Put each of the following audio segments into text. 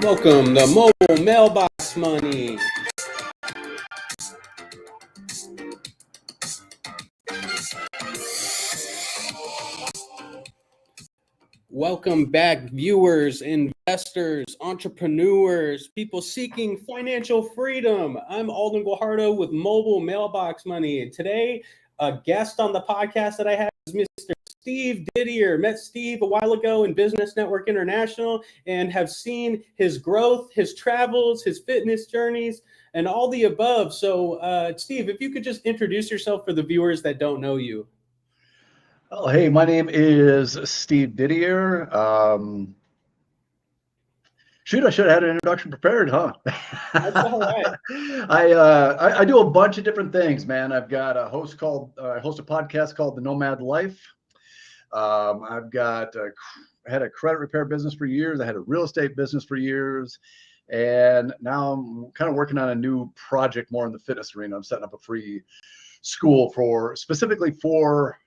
Welcome to Mobile Mailbox Money. Welcome back, viewers, investors, entrepreneurs, people seeking financial freedom. I'm Alden Guajardo with Mobile Mailbox Money. And today, a guest on the podcast that I have is Mr. Steve Didier. Met Steve a while ago in Business Network International and have seen his growth, his travels, his fitness journeys, and all the above. So, Steve, if you could just introduce yourself for the viewers that don't know you. Oh, hey, my name is Steve Didier. I should have had an introduction prepared, huh? That's all right. I do a bunch of different things, man. I've got I host a podcast called The Nomad Life. I had a credit repair business for years. I had a real estate business for years. And now I'm kind of working on a new project more in the fitness arena. I'm setting up a free school specifically for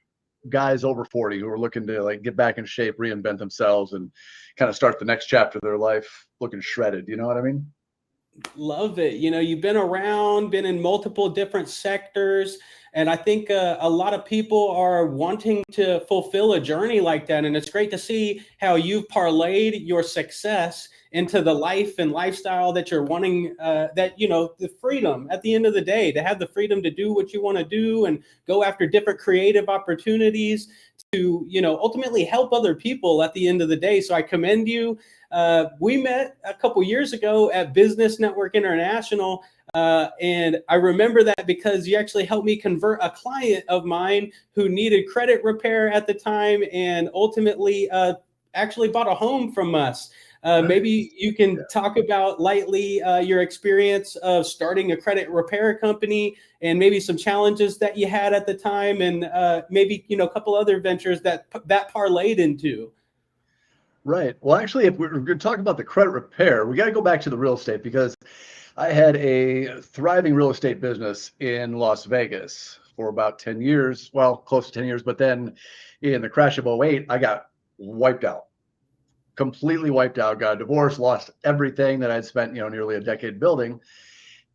guys over 40 who are looking to get back in shape, reinvent themselves, and kind of start the next chapter of their life looking shredded. You know what I mean? Love it. You've been around, been in multiple different sectors. And I think a lot of people are wanting to fulfill a journey like that. And it's great to see how you've parlayed your success into the life and lifestyle that you're wanting, the freedom at the end of the day, to have the freedom to do what you want to do and go after different creative opportunities to, ultimately help other people at the end of the day. So I commend you. We met a couple years ago at Business Network International. And I remember that because you actually helped me convert a client of mine who needed credit repair at the time and ultimately actually bought a home from us. Maybe you can talk about lightly your experience of starting a credit repair company and maybe some challenges that you had at the time and maybe, a couple other ventures that parlayed into. Right. Well, actually, if we're going to talk about the credit repair, we got to go back to the real estate because I had a thriving real estate business in Las Vegas for about 10 years, well, close to 10 years. But then in the crash of 2008, I got wiped out, completely wiped out, got a divorce, lost everything that I'd spent, nearly a decade building.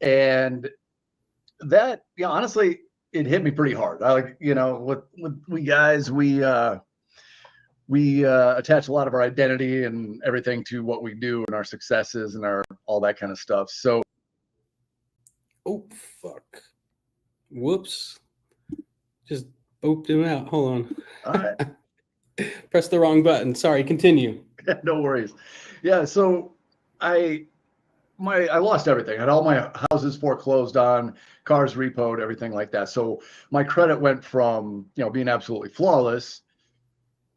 And that, honestly, it hit me pretty hard. With we guys, we attach a lot of our identity and everything to what we do and our successes and all that kind of stuff. So, oh fuck! Whoops! Just booped him out. Hold on. All right. Press the wrong button. Sorry. Continue. No worries. Yeah. So I lost everything. I had all my houses foreclosed on, cars repoed, everything like that. So my credit went from being absolutely flawless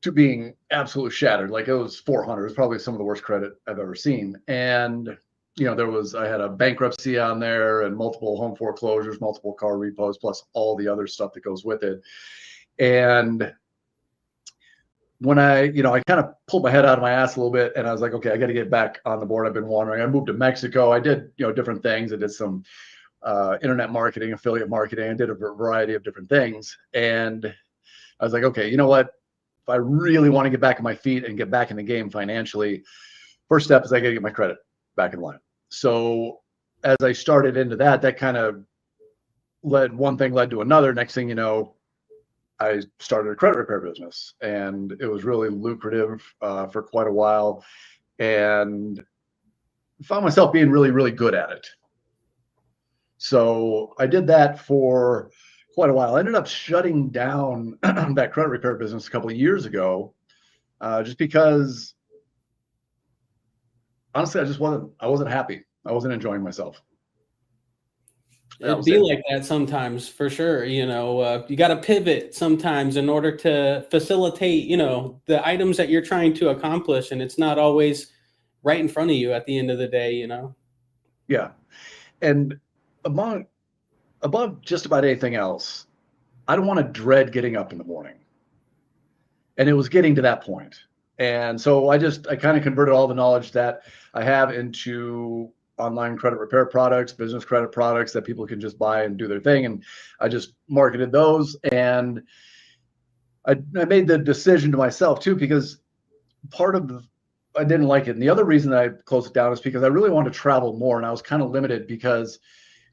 to being absolutely shattered. Like it was 400. It was probably some of the worst credit I've ever seen. And I had a bankruptcy on there and multiple home foreclosures, multiple car repos, plus all the other stuff that goes with it. And when I kind of pulled my head out of my ass a little bit and I was like, okay, I got to get back on the board. I've been wandering. I moved to Mexico. I did, different things. I did some internet marketing, affiliate marketing. I did a variety of different things. And I was like, okay, you know what? If I really want to get back on my feet and get back in the game financially, first step is I got to get my credit back in line. So as I started into that kind of one thing led to another. Next thing you know, I started a credit repair business and it was really lucrative for quite a while and found myself being really, really good at it. So I did that for quite a while. I ended up shutting down that credit repair business a couple of years ago, just because honestly, I wasn't happy. I wasn't enjoying myself. It'd be like that sometimes, for sure. You got to pivot sometimes in order to facilitate, the items that you're trying to accomplish. And it's not always right in front of you at the end of the day, Yeah. And above just about anything else, I don't want to dread getting up in the morning. And it was getting to that point. And so I kind of converted all the knowledge that I have into online credit repair products, business credit products that people can just buy and do their thing. And I just marketed those. And I made the decision to myself too, because part of I didn't like it. And the other reason that I closed it down is because I really wanted to travel more, and I was kind of limited because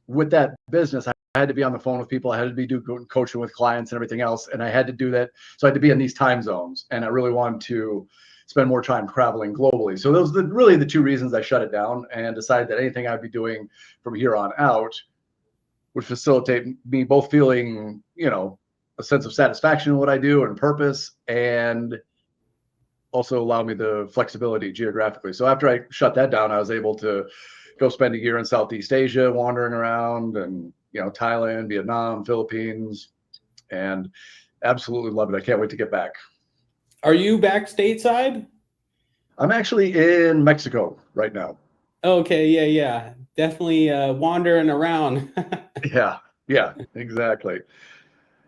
with that business, I had to be on the phone with people. I had to be doing coaching with clients and everything else. And I had to do that. So I had to be in these time zones. And I really wanted to spend more time traveling globally. So those are really the two reasons I shut it down and decided that anything I'd be doing from here on out would facilitate me both feeling, a sense of satisfaction in what I do and purpose, and also allow me the flexibility geographically. So after I shut that down, I was able to go spend a year in Southeast Asia, wandering around, and Thailand, Vietnam, Philippines, and absolutely love it. I can't wait to get back. Are you back stateside? I'm actually in Mexico right now. Okay, yeah. Definitely wandering around. Yeah, exactly.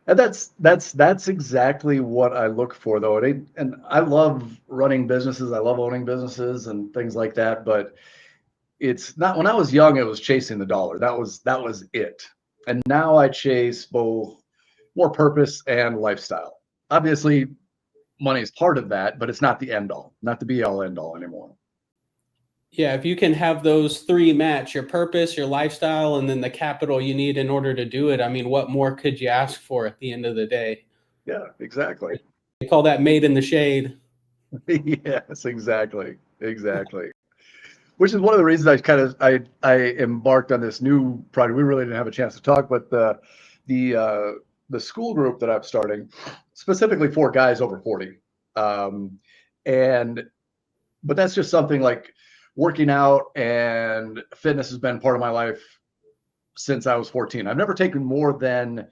And that's exactly what I look for, though. And I love running businesses. I love owning businesses and things like that. But it's not, when I was young, it was chasing the dollar. That was it. And now I chase both more purpose and lifestyle. Obviously, money is part of that, but it's not the end all, not the be all end all anymore. Yeah, if you can have those three match, your purpose, your lifestyle, and then the capital you need in order to do it, I mean, what more could you ask for at the end of the day? Yeah, exactly. They call that made in the shade. Yes, exactly. Which is one of the reasons I embarked on this new project. We really didn't have a chance to talk, but the school group that I'm starting, specifically for guys over 40, but that's just something like working out and fitness has been part of my life since I was 14. I've never taken more than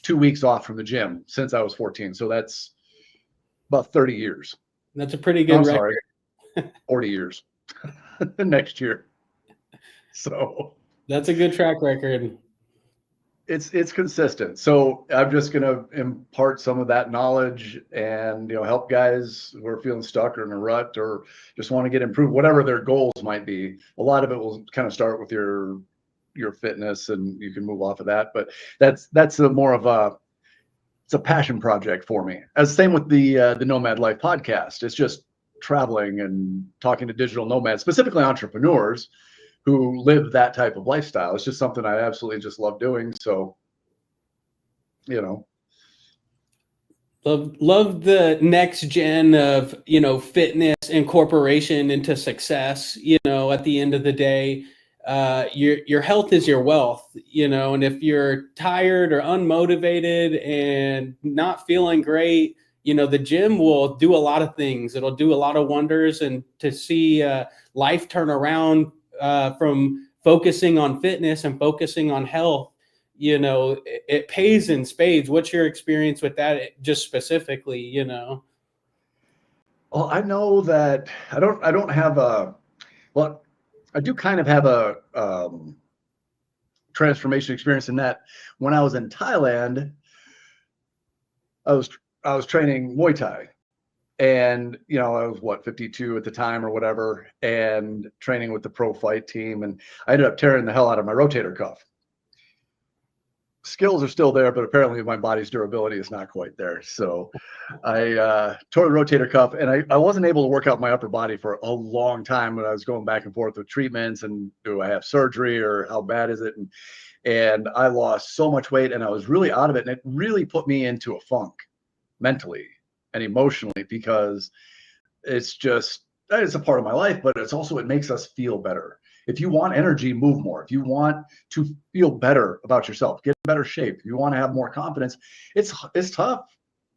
2 weeks off from the gym since I was 14. So that's about 30 years. That's a pretty good record. Sorry, 40 years next year. So that's a good track record. It's consistent. So I'm just going to impart some of that knowledge and, help guys who are feeling stuck or in a rut or just want to get improved, whatever their goals might be. A lot of it will kind of start with your fitness and you can move off of that. But that's more of it's a passion project for me. As same with the Nomad Life podcast. It's just traveling and talking to digital nomads, specifically entrepreneurs who live that type of lifestyle. It's just something I absolutely just love doing. So, Love the next gen of, fitness incorporation into success. At the end of the day, your health is your wealth, and if you're tired or unmotivated and not feeling great, the gym will do a lot of things. It'll do a lot of wonders, and to see life turn around from focusing on fitness and focusing on health, it pays in spades. What's your experience with that, just specifically? Well, I know that I don't have I do kind of have a transformation experience in that when I was in Thailand, I was training Muay Thai. And, I was 52 at the time or whatever, and training with the pro fight team. And I ended up tearing the hell out of my rotator cuff. Skills are still there, but apparently my body's durability is not quite there. So I tore the rotator cuff, and I wasn't able to work out my upper body for a long time when I was going back and forth with treatments and do I have surgery or how bad is it? And I lost so much weight and I was really out of it. And it really put me into a funk mentally and emotionally, because it's a part of my life, but it makes us feel better. If you want energy, move more. If you want to feel better about yourself, get in better shape. If you want to have more confidence, it's tough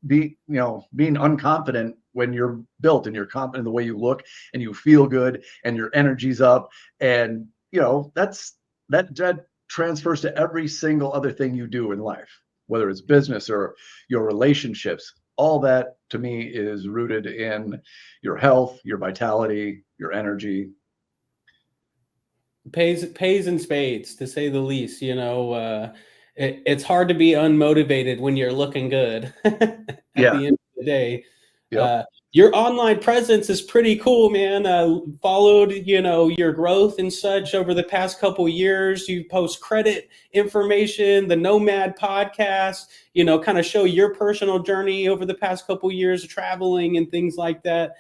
being unconfident when you're built and you're confident in the way you look and you feel good and your energy's up. And that transfers to every single other thing you do in life, whether it's business or your relationships. All that to me is rooted in your health, your vitality, your energy. Pays in spades, to say the least. It's hard to be unmotivated when you're looking good at the end of the day. Yep. Your online presence is pretty cool, man. Followed, your growth and such over the past couple of years. You post credit information, the Nomad podcast, kind of show your personal journey over the past couple of years of traveling and things like that.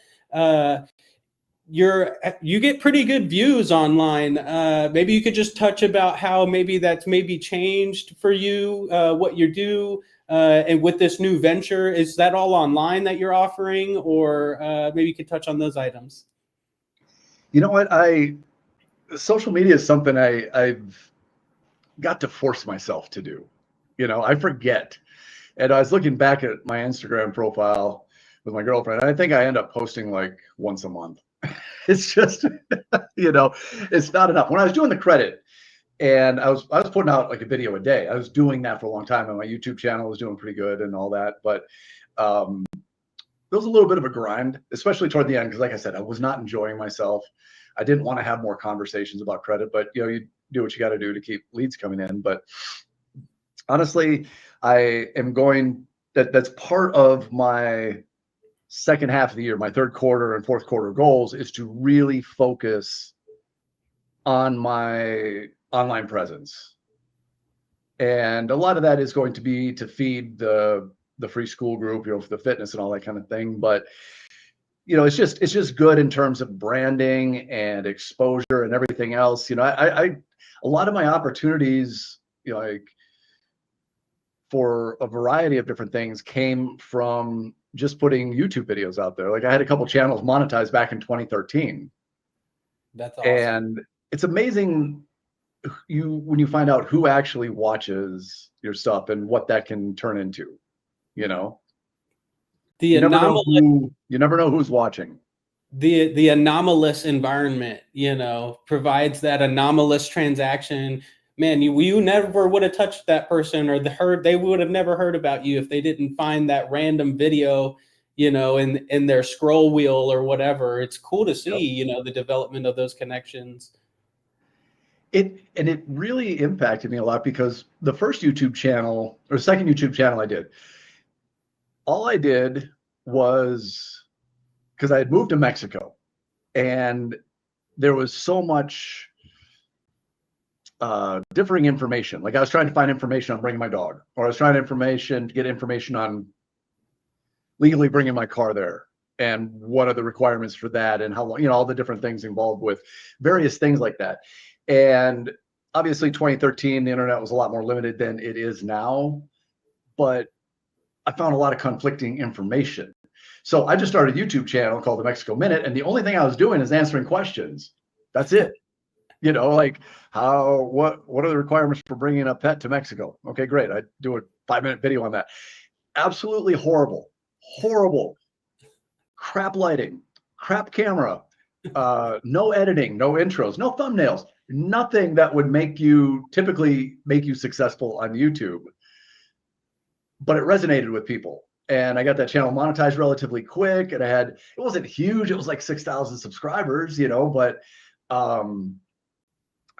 you get pretty good views online. Maybe you could just touch about how maybe that's maybe changed for you, what you do, and with this new venture. Is that all online that you're offering, or maybe you could touch on those items? You know what? Social media is something I've got to force myself to do. I forget. And I was looking back at my Instagram profile with my girlfriend, and I think I end up posting like once a month. It's just, it's not enough. When I was doing the credit and I was putting out like a video a day, I was doing that for a long time, and my YouTube channel was doing pretty good and all that. But it was a little bit of a grind, especially toward the end, because like I said, I was not enjoying myself. I didn't want to have more conversations about credit, but you do what you got to do to keep leads coming in. But honestly, I am that's part of my second half of the year, my third quarter and fourth quarter goals, is to really focus on my online presence. And a lot of that is going to be to feed the free school group, for the fitness and all that kind of thing. But it's just good in terms of branding and exposure and everything else. A lot of my opportunities, like for a variety of different things, came from just putting YouTube videos out there. Like I had a couple channels monetized back in 2013. That's awesome. And it's amazing when you find out who actually watches your stuff and what that can turn into. You never know who's watching. The anomalous environment, provides that anomalous transaction. Man, you never would have touched that person, or they would have never heard about you if they didn't find that random video, in their scroll wheel or whatever. It's cool to see, the development of those connections. It really impacted me a lot, because the first YouTube channel, or second YouTube channel I did, all I did was, because I had moved to Mexico and there was so much differing information. Like I was trying to find information on bringing my dog, or I was trying to get information on legally bringing my car there, and what are the requirements for that, and how long, all the different things involved with various things like that. And obviously 2013, the internet was a lot more limited than it is now, but I found a lot of conflicting information. So I just started a YouTube channel called The Mexico Minute, and the only thing I was doing is answering questions. That's it. Like what are the requirements for bringing a pet to Mexico? Okay, great. I do a 5-minute video on that. Absolutely horrible, crap lighting, crap camera, no editing, no intros, no thumbnails, nothing that would typically make you successful on YouTube. But it resonated with people. And I got that channel monetized relatively quick. And it wasn't huge. It was like 6,000 subscribers, but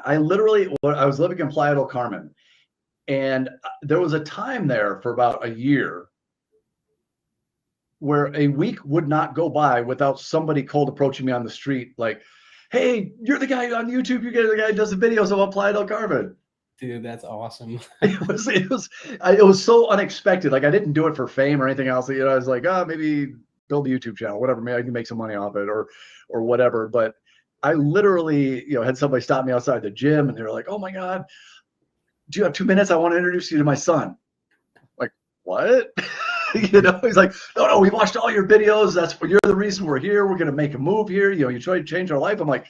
I was living in Playa del Carmen, and there was a time there for about a year where a week would not go by without somebody cold approaching me on the street, like, "Hey, you're the guy on YouTube. You're the guy who does the videos about Playa del Carmen." Dude, that's awesome. It was so unexpected. Like I didn't do it for fame or anything else. I was like, maybe build a YouTube channel, whatever. Maybe I can make some money off it, or whatever. But I literally, had somebody stop me outside the gym, and they were like, "Oh my God, do you have 2 minutes? I want to introduce you to my son." Like, what? He's like, no, we watched all your videos. You're the reason we're here. We're going to make a move here. You try to change our life. I'm like,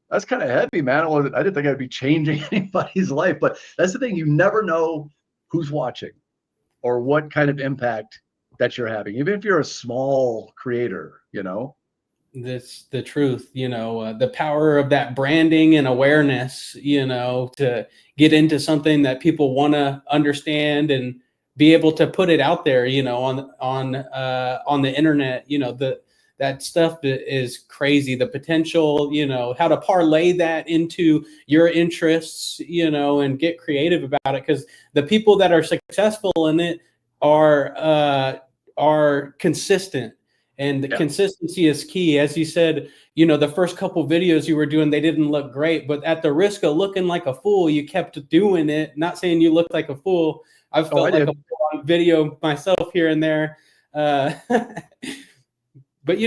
that's kind of heavy, man. I didn't think I'd be changing anybody's life, but that's the thing. You never know who's watching or what kind of impact that you're having, even if you're a small creator, That's the truth, the power of that branding and awareness, to get into something that people want to understand and be able to put it out there, on the internet. That stuff is crazy. The potential, how to parlay that into your interests, and get creative about it, because the people that are successful in it are consistent. And the consistency is key. As you said, the first couple videos you were doing, they didn't look great, but at the risk of looking like a fool, you kept doing it. Not saying you looked like a fool. I've felt like a fool on video myself here and there. But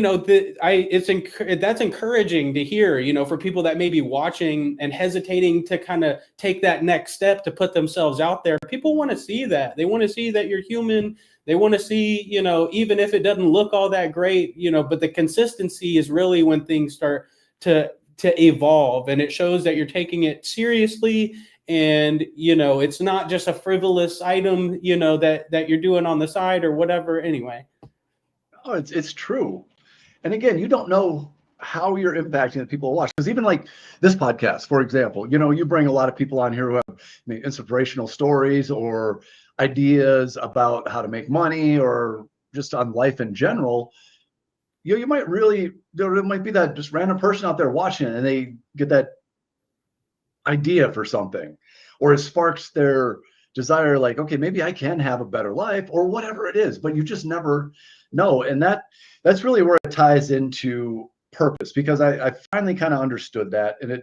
that's encouraging to hear, for people that may be watching and hesitating to kind of take that next step to put themselves out there. People want to see that. They want to see that you're human. They want to see, even if it doesn't look all that great, but the consistency is really when things start to evolve, and it shows that you're taking it seriously. And, it's not just a frivolous item, that you're doing on the side or whatever. Anyway. Oh, it's true. And again, you don't know how you're impacting the people who watch. Because even like this podcast, for example, you bring a lot of people on here who have inspirational stories or ideas about how to make money or just on life in general. You might really, there might be that just random person out there watching it and they get that idea for something, or it sparks their desire, like, okay, maybe I can have a better life or whatever it is, but you just never know. And that's really where it ties into purpose, because I finally kind of understood that. And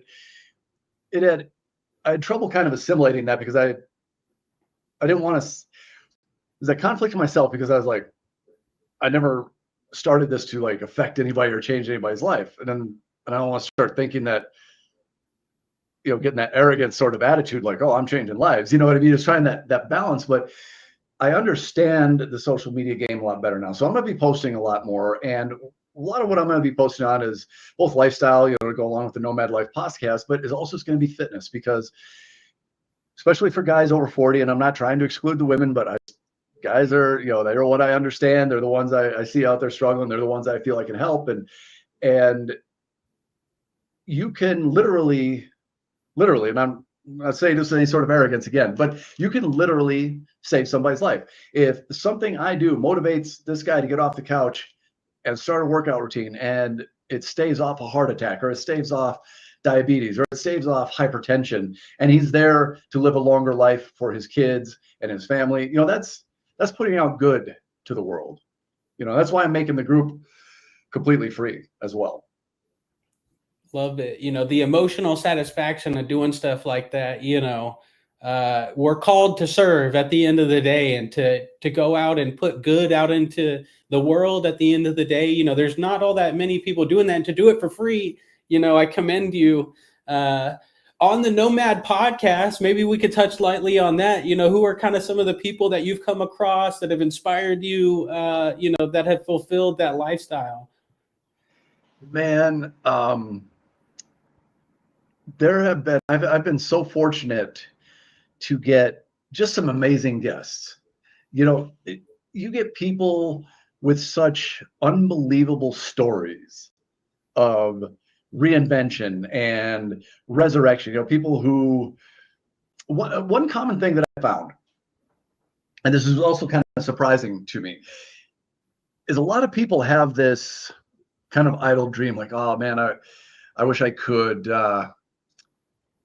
I had trouble kind of assimilating that, because I didn't want to, there's a conflict in myself, because I was like, I never started this to like affect anybody or change anybody's life. And I don't want to start thinking that, getting that arrogant sort of attitude, like, oh, I'm changing lives. You know what I mean? Just trying that balance. But I understand the social media game a lot better now. So I'm going to be posting a lot more. And a lot of what I'm going to be posting on is both lifestyle, to go along with the Nomad Life podcast, but is also going to be fitness, because especially for guys over 40, and I'm not trying to exclude the women, but guys are, they're what I understand. They're the ones I see out there struggling. They're the ones I feel I can help. And you can literally, and I'm not saying this with any sort of arrogance again, but you can literally save somebody's life. If something I do motivates this guy to get off the couch and start a workout routine, and it staves off a heart attack, or it staves off diabetes, or it staves off hypertension, and he's there to live a longer life for his kids and his family, that's putting out good to the world. That's why I'm making the group completely free as well. Love it. The emotional satisfaction of doing stuff like that, we're called to serve at the end of the day, and to go out and put good out into the world at the end of the day. There's not all that many people doing that, and to do it for free, I commend you. On the Nomad podcast, maybe we could touch lightly on that. Who are kind of some of the people that you've come across that have inspired you, that have fulfilled that lifestyle? Man, I've been so fortunate to get just some amazing guests. You get people with such unbelievable stories of reinvention and resurrection. People who, one common thing that I found, and this is also kind of surprising to me, is a lot of people have this kind of idle dream, like, oh man, I wish I could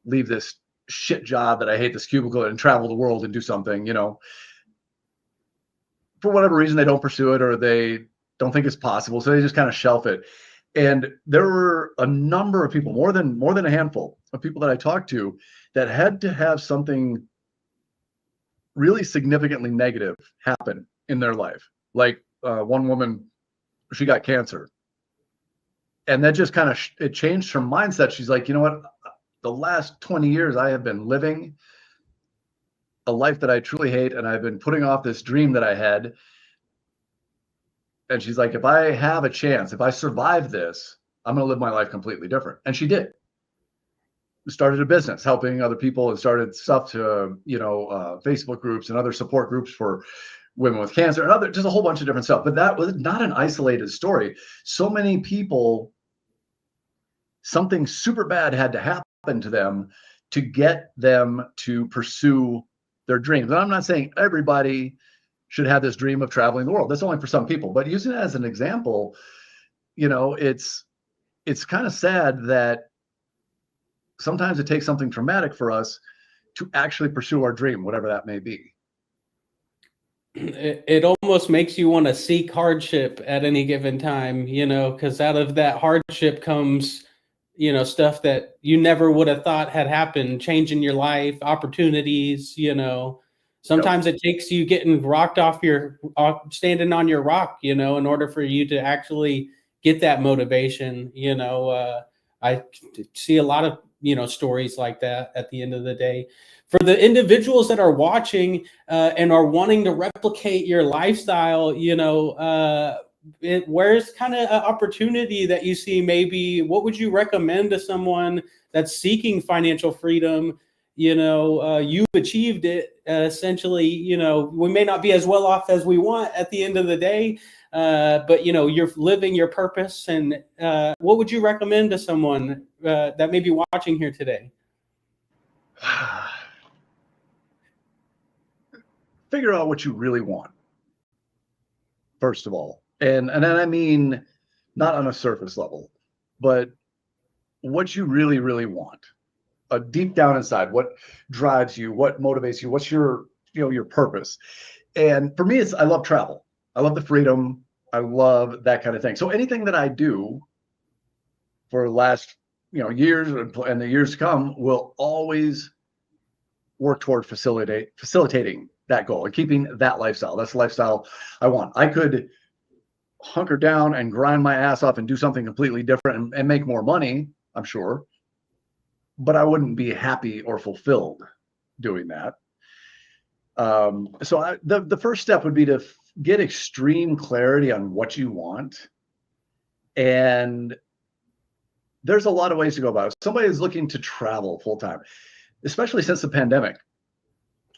leave this shit job that I hate, this cubicle, and travel the world and do something. For whatever reason, they don't pursue it, or they don't think it's possible, so they just kind of shelf it. And there were a number of people, more than a handful of people that I talked to, that had to have something really significantly negative happen in their life. Like one woman, she got cancer, and that just kind of it changed her mindset. She's like, you know what? The last 20 years, I have been living a life that I truly hate, and I've been putting off this dream that I had. And she's like, if I have a chance, if I survive this, I'm going to live my life completely different. And she did. Started a business helping other people, and started stuff to, Facebook groups and other support groups for women with cancer, and just a whole bunch of different stuff. But that was not an isolated story. So many people, something super bad had to happen to them to get them to pursue their dreams. And I'm not saying everybody should have this dream of traveling the world. That's only for some people. But using it as an example, it's kind of sad that sometimes it takes something traumatic for us to actually pursue our dream, whatever that may be. It almost makes you want to seek hardship at any given time, because out of that hardship comes, stuff that you never would have thought had happened, changing your life, opportunities. Sometimes It takes you getting rocked off standing on your rock, in order for you to actually get that motivation. I see a lot of, stories like that at the end of the day. For the individuals that are watching and are wanting to replicate your lifestyle, where's kind of an opportunity that you see? Maybe what would you recommend to someone that's seeking financial freedom? You've achieved it essentially. We may not be as well off as we want at the end of the day, but you're living your purpose. And what would you recommend to someone that may be watching here today? Figure out what you really want, first of all. And then I mean, not on a surface level, but what you really, really want. Deep down inside, what drives you, what motivates you, what's your purpose. And for me, I love travel. I love the freedom. I love that kind of thing. So anything that I do for the last, years and the years to come will always work toward facilitating that goal and keeping that lifestyle. That's the lifestyle I want. I could hunker down and grind my ass off and do something completely different and make more money, I'm sure, but I wouldn't be happy or fulfilled doing that. So the first step would be to get extreme clarity on what you want. And there's a lot of ways to go about it. Somebody is looking to travel full time, especially since the pandemic,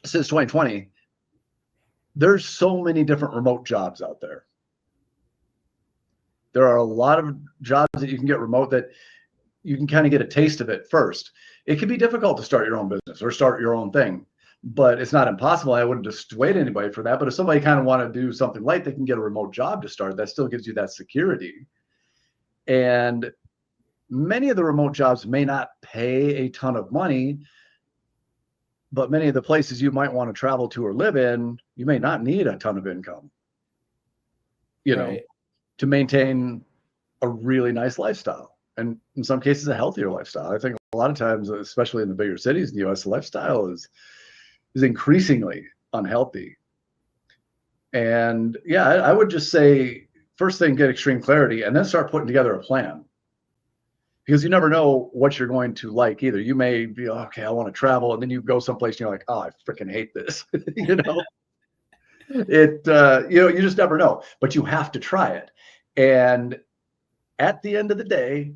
since 2020, there's so many different remote jobs out there. There are a lot of jobs that you can get remote that you can kind of get a taste of it first. It can be difficult to start your own business or start your own thing, but it's not impossible. I wouldn't dissuade anybody for that. But if somebody kind of want to do something light, they can get a remote job to start. That still gives you that security. And many of the remote jobs may not pay a ton of money, but many of the places you might want to travel to or live in, you may not need a ton of income, to maintain a really nice lifestyle. And in some cases, a healthier lifestyle. I think a lot of times, especially in the bigger cities in the US, the lifestyle is increasingly unhealthy. And yeah, I would just say, first thing, get extreme clarity and then start putting together a plan. Because you never know what you're going to like either. You may be, okay, I want to travel. And then you go someplace and you're like, oh, I freaking hate this. You just never know, but you have to try it. And at the end of the day,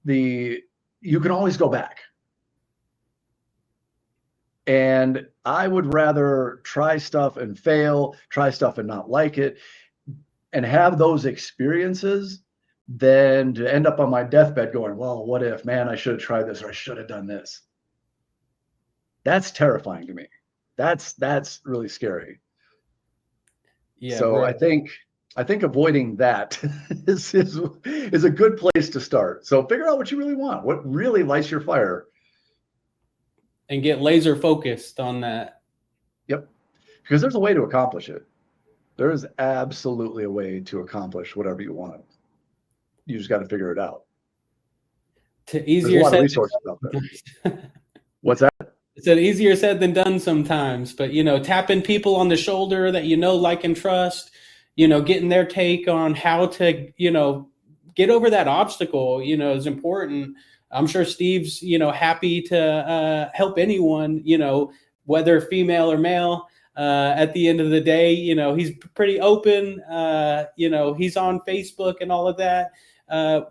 you can always go back. And I would rather try stuff and fail, try stuff and not like it, and have those experiences than to end up on my deathbed going, well, what if, man, I should have tried this or I should have done this. That's terrifying to me. That's really scary. Yeah. So right. I think avoiding that is a good place to start. So figure out what you really want, what really lights your fire. And get laser focused on that. Yep. Because there's a way to accomplish it. There is absolutely a way to accomplish whatever you want. You just got to figure it out. There's a lot of resources out there. What's that? It's easier said than done sometimes, but tapping people on the shoulder that like and trust, getting their take on how to get over that obstacle is important. I'm sure Steve's happy to help anyone, whether female or male. At the end of the day, he's pretty open. He's on Facebook and all of that.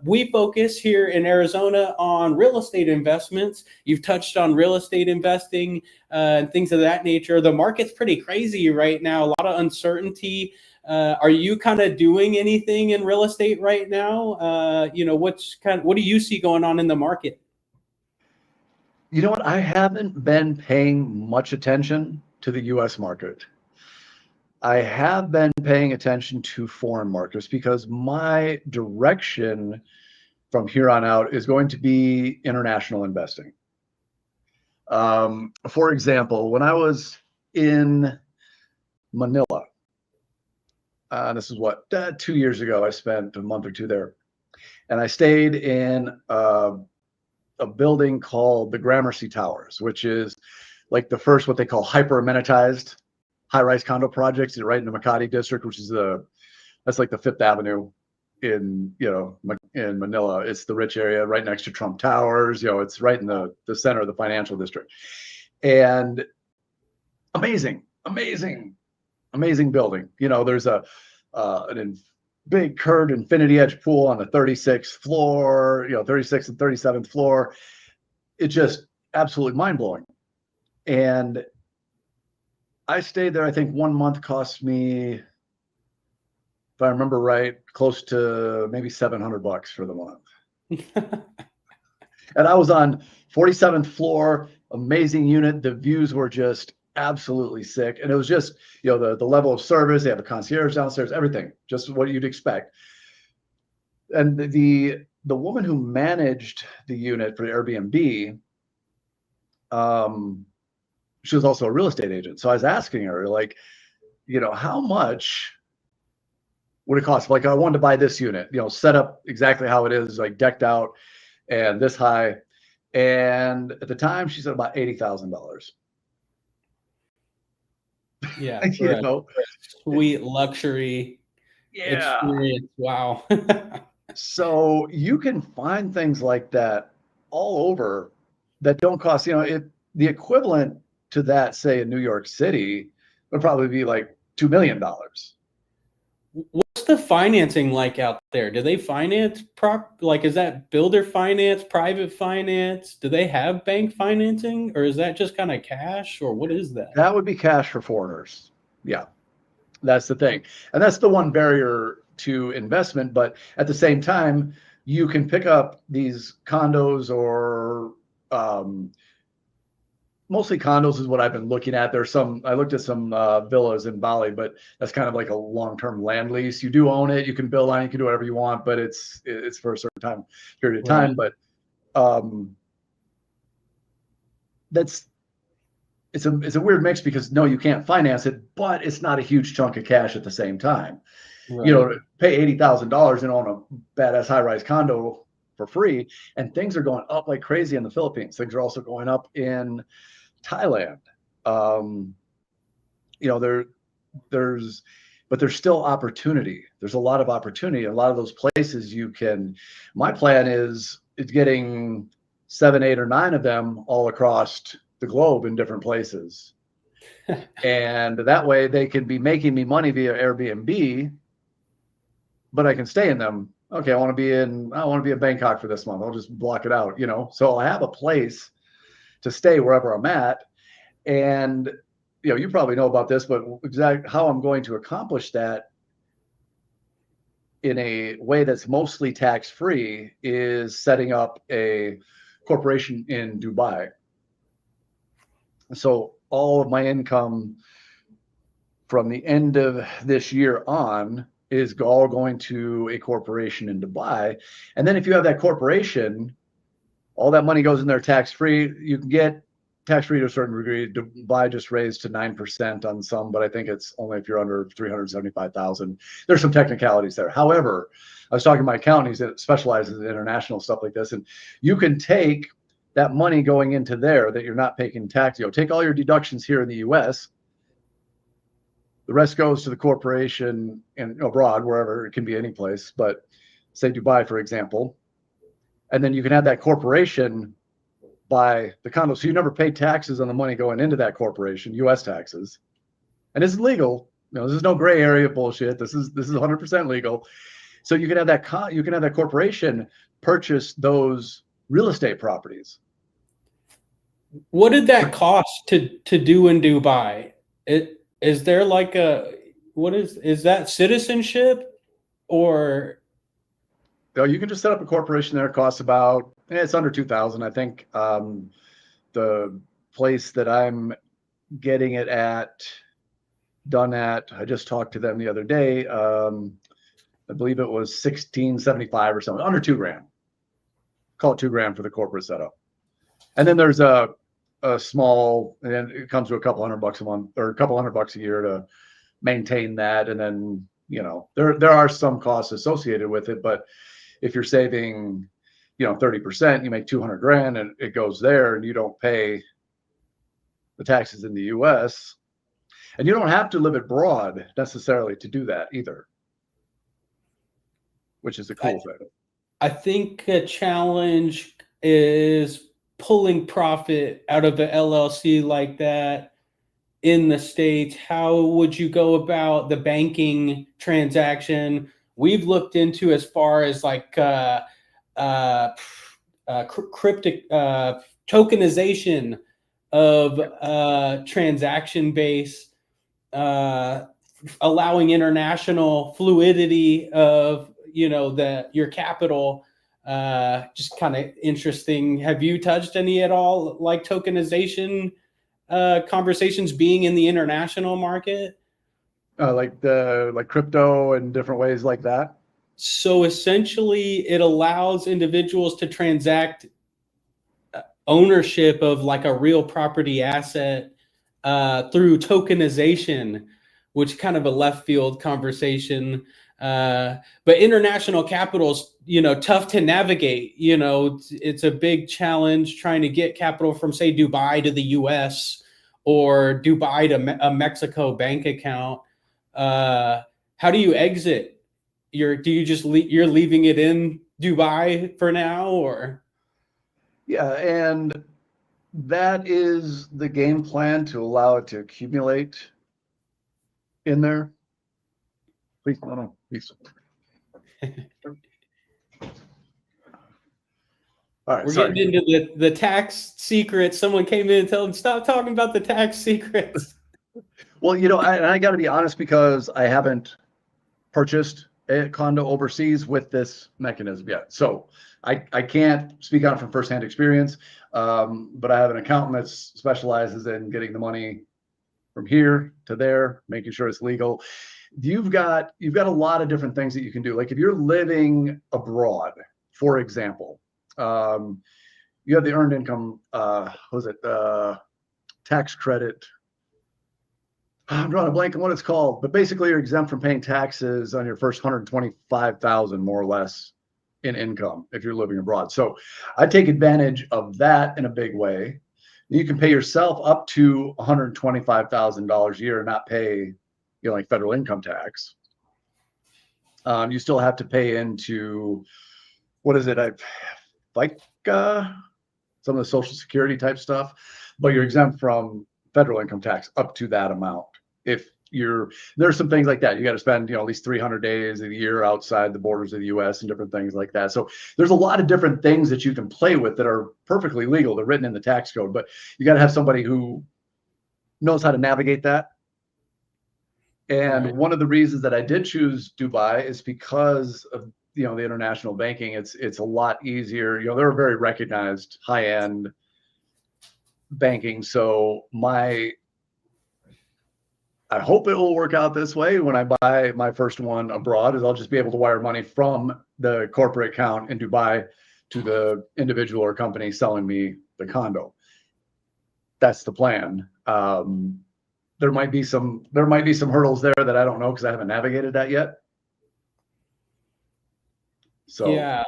We focus here in Arizona on real estate investments. You've touched on real estate investing and things of that nature. The market's pretty crazy right now, a lot of uncertainty. Are you kind of doing anything in real estate right now? What do you see going on in the market? You know what? I haven't been paying much attention to the US market. I have been paying attention to foreign markets because my direction from here on out is going to be international investing. For example, when I was in Manila, this is 2 years ago, I spent a month or two there, and I stayed in a building called the Gramercy Towers, which is like the first what they call hyper amenitized high-rise condo projects right in the Makati district, which is that's like the Fifth Avenue in Manila. It's the rich area right next to Trump Towers. It's right in the center of the financial district. And amazing building. There's a big curved infinity edge pool on the 36th floor, 36th and 37th floor. It's just absolutely mind-blowing. And I stayed there. I think 1 month cost me, if I remember right, close to maybe $700 for the month. And I was on 47th floor, amazing unit. The views were just absolutely sick. And it was just, the level of service. They have a concierge downstairs, everything, just what you'd expect. And the woman who managed the unit for Airbnb, she was also a real estate agent. So I was asking her, like, how much would it cost? Like, I wanted to buy this unit, set up exactly how it is, like decked out and this high. And at the time, she said about $80,000. Yeah, sweet luxury experience. Wow. So you can find things like that all over that don't cost, the equivalent to that, say in New York City, would probably be like $2 million. What's the financing like out there? Do they finance is that builder finance, private finance? Do they have bank financing, or is that just kind of cash, or what is that? That would be cash for foreigners. Yeah, that's the thing. And that's the one barrier to investment. But at the same time, you can pick up these condos or mostly condos is what I've been looking at. I looked at some villas in Bali, but that's kind of like a long-term land lease. You do own it. You can build on it. You can do whatever you want, but it's for a certain period of time. But it's a weird mix because no, you can't finance it, but it's not a huge chunk of cash at the same time. Right. Pay $80,000 and own a badass high-rise condo for free, and things are going up like crazy in the Philippines. Things are also going up in Thailand. There's still opportunity. There's a lot of opportunity. A lot of those places my plan is getting 7, 8, or 9 of them all across the globe in different places. And that way they can be making me money via Airbnb, but I can stay in them. Okay, I want to be in Bangkok for this month. I'll just block it out, so I'll have a place to stay wherever I'm at. And, you probably know about this, but exactly how I'm going to accomplish that in a way that's mostly tax-free is setting up a corporation in Dubai. So all of my income from the end of this year on is all going to a corporation in Dubai. And then if you have that corporation, all that money goes in there tax-free. You can get tax-free to a certain degree. Dubai just raised to 9% on some, but I think it's only if you're under 375,000. There's some technicalities there. However, I was talking to my accountant that specializes in international stuff like this, and you can take that money going into there that you're not paying tax. Take all your deductions here in the U.S. The rest goes to the corporation and abroad, wherever, it can be any place, but say Dubai, for example. And then you can have that corporation buy the condo. So you never pay taxes on the money going into that corporation, U.S. taxes. And it's legal. This is no gray area bullshit. This is 100% legal. So you can have that corporation purchase those real estate properties. What did that cost to do in Dubai? Is there like is that citizenship or? No, you can just set up a corporation there. It costs about, it's under $2,000. I think the place that I'm getting it done at, I just talked to them the other day. I believe it was $1,675 or something, under $2,000. Call it $2,000 for the corporate setup. And then there's a small, and it comes to a couple $100 a month or a couple $100 a year to maintain that. And then, there are some costs associated with it, but if you're saving, 30%, you make $200,000 and it goes there and you don't pay the taxes in the US. And you don't have to live abroad necessarily to do that either. which is a cool thing. I think a challenge is pulling profit out of the LLC like that in the States. How would you go about the banking transaction? We've looked into as far as like cryptic tokenization of transaction base, allowing international fluidity of your capital. Just kind of interesting. Have you touched any at all, like tokenization conversations being in the international market? Like crypto and different ways like that. So essentially it allows individuals to transact ownership of like a real property asset through tokenization, which kind of a left field conversation. But international capital's, tough to navigate. It's a big challenge trying to get capital from, say, Dubai to the US or Dubai to a Mexico bank account. How do you exit? You're leaving it in Dubai for now, or? Yeah, and that is the game plan, to allow it to accumulate in there. Please, no, please. All right, we're getting into the tax secrets. Someone came in and told them, stop talking about the tax secrets. Well, I got to be honest, because I haven't purchased a condo overseas with this mechanism yet. So I can't speak on it from firsthand experience, but I have an accountant that specializes in getting the money from here to there, making sure it's legal. You've got a lot of different things that you can do. Like if you're living abroad, for example, you have the earned income, tax credit. I'm drawing a blank on what it's called, but basically you're exempt from paying taxes on your first 125,000 more or less in income if you're living abroad. So I take advantage of that in a big way. You can pay yourself up to $125,000 a year and not pay, like federal income tax. You still have to pay into, what is it? FICA, some of the Social Security type stuff, but you're exempt from federal income tax up to that amount. If there's some things like that, you got to spend, at least 300 days a year outside the borders of the US and different things like that. So there's a lot of different things that you can play with that are perfectly legal. They're written in the tax code, but you got to have somebody who knows how to navigate that. And Right. One of the reasons that I did choose Dubai is because of, the international banking. It's a lot easier. They're a very recognized high-end banking. So I hope it will work out this way. When I buy my first one abroad, is I'll just be able to wire money from the corporate account in Dubai to the individual or company selling me the condo. That's the plan. There might be some hurdles there that I don't know because I haven't navigated that yet. So yeah,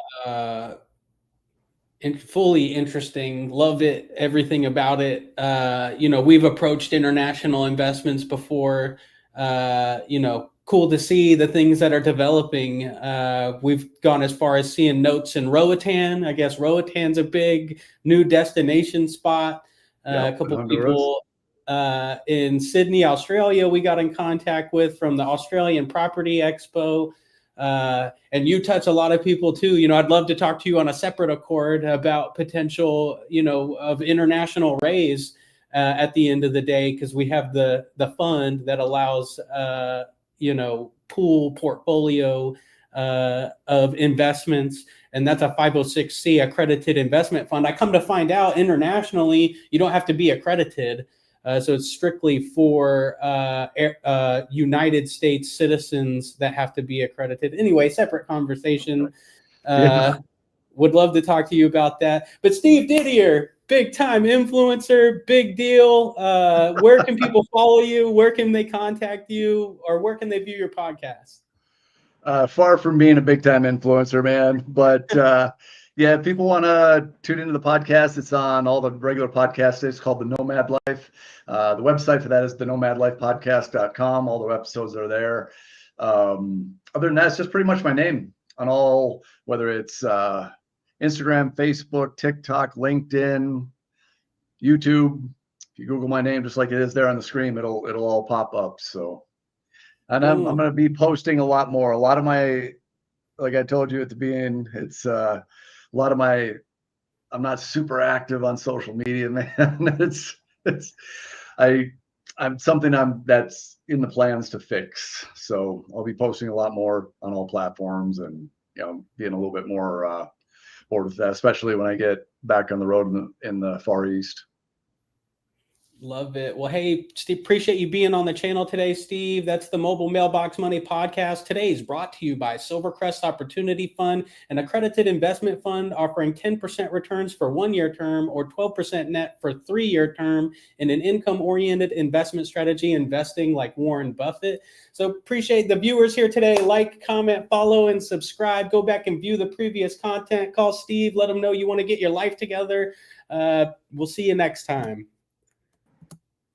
fully interesting. Love it. Everything about it. We've approached international investments before. Cool to see the things that are developing. We've gone as far as seeing notes in Roatan. I guess Roatan's a big new destination spot. A couple of people in Sydney, Australia, we got in contact with from the Australian Property Expo. And you touch a lot of people too. I'd love to talk to you on a separate accord about potential, of international raise at the end of the day, because we have the fund that allows, pool portfolio of investments. And that's a 506c accredited investment fund. I come to find out internationally, you don't have to be accredited. So it's strictly for United States citizens that have to be accredited. Anyway, separate conversation. Would love to talk to you about that. But Steve Didier, big time influencer, big deal. Where can people follow you? Where can they contact you? Or where can they view your podcast? Far from being a big time influencer, man. But yeah, if people want to tune into the podcast, it's on all the regular podcasts. It's called The Nomad Life. The website for that is thenomadlifepodcast.com. All the episodes are there. Other than that, it's just pretty much my name. on all, whether it's Instagram, Facebook, TikTok, LinkedIn, YouTube. If you Google my name, just like it is there on the screen, it'll all pop up. So, and I'm going to be posting a lot more. A lot of my, like I told you at the beginning, it's a lot of my, I'm not super active on social media, man. I'm something that's in the plans to fix. So I'll be posting a lot more on all platforms, and being a little bit more bored with that, especially when I get back on the road in the Far East. Love it. Well, hey, Steve, appreciate you being on the channel today, Steve. That's the Mobile Mailbox Money Podcast. Today is brought to you by Silvercrest Opportunity Fund, an accredited investment fund offering 10% returns for 1-year term or 12% net for 3-year term in an income-oriented investment strategy, investing like Warren Buffett. So appreciate the viewers here today. Like, comment, follow, and subscribe. Go back and view the previous content. Call Steve. Let him know you want to get your life together. We'll see you next time.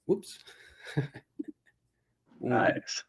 Whoops. Nice.